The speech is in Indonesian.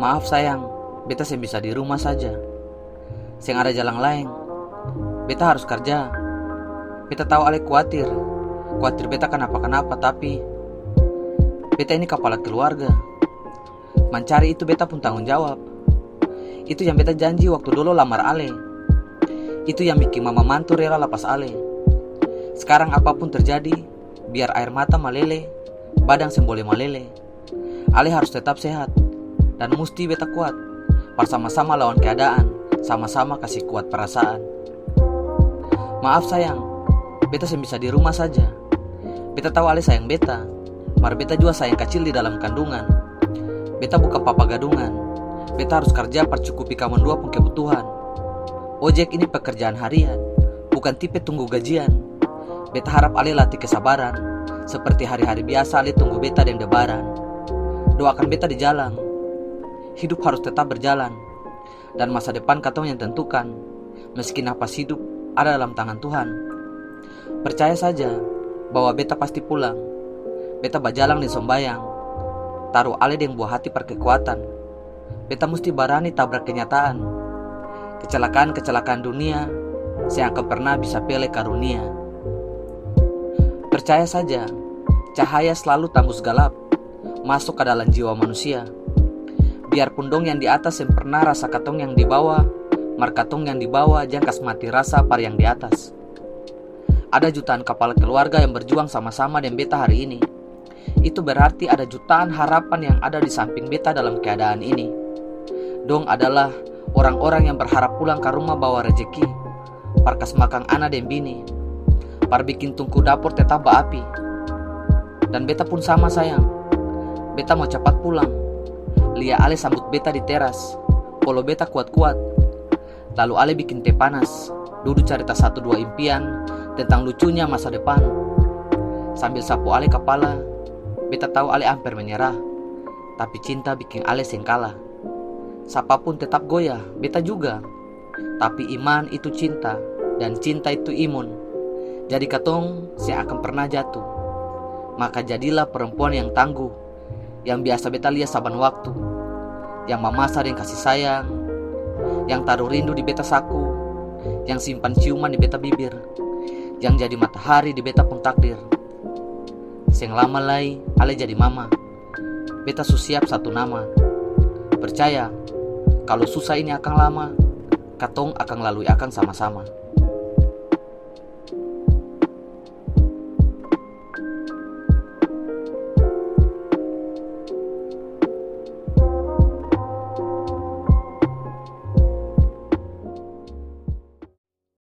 Maaf sayang, beta seng bisa di rumah saja. Seng ada jalan lain. Beta harus kerja. Beta tahu ale khawatir beta kenapa-kenapa, tapi beta ini kepala keluarga. Mencari itu beta pun tanggung jawab. Itu yang beta janji waktu dulu lamar ale. Itu yang bikin mama mantu rela lepas ale. Sekarang apapun terjadi, biar air mata meleleh, badan seng boleh meleleh. Ale harus tetap sehat, dan mesti beta kuat. Bersama-sama lawan keadaan, sama-sama kasih kuat perasaan. Maaf sayang, beta seng bisa di rumah saja. Beta tahu ale sayang beta, mar beta juga sayang kecil di dalam kandungan. Beta bukan papa gadungan. Beta harus kerja percukupi kamu dua pun kebutuhan. Ojek ini pekerjaan harian, bukan tipe tunggu gajian. Beta harap ale latih kesabaran, seperti hari-hari biasa ale tunggu beta dan lebaran. Doakan beta di jalan. Hidup harus tetap berjalan, dan masa depan katong yang tentukan. Meski napas hidup ada dalam tangan Tuhan. Percaya saja bahwa beta pasti pulang. Beta berjalan di sombayang, taruh ale dengan buah hati perkekuatan. Beta mesti berani tabrak kenyataan. Kecelakaan dunia saya akan pernah bisa pilih karunia. Percaya saja, cahaya selalu tembus gelap, masuk ke dalam jiwa manusia. Biarpun dong yang di atas yang pernah rasa katong yang di bawah, mar katong yang di bawah jangkas mati rasa par yang di atas. Ada jutaan kepala keluarga yang berjuang sama-sama dengan beta hari ini. Itu berarti ada jutaan harapan yang ada di samping beta dalam keadaan ini. Dong adalah orang-orang yang berharap pulang ke rumah bawa rezeki, parkas makan anak dan bini, par bikin tungku dapur tetap berapi. Dan beta pun sama sayang. Beta mau cepat pulang. Lia ale sambut beta di teras, polo beta kuat-kuat. Lalu ale bikin teh panas, duduk cerita 1-2 impian tentang lucunya masa depan. Sambil sapu ale kepala, beta tahu ale hampir menyerah, tapi cinta bikin ale seng kalah. Siapapun tetap goyah, beta juga. Tapi iman itu cinta, dan cinta itu imun. Jadi katong saya akan pernah jatuh. Maka jadilah perempuan yang tangguh, yang biasa beta lihat saban waktu, yang memasar yang kasih sayang, yang taruh rindu di beta saku, yang simpan ciuman di beta bibir, yang jadi matahari di beta pun takdir. Seng lama lagi ale jadi mama. Beta susiap satu nama. Percaya, kalau susah ini akan lama, katong akan lalui akan sama-sama.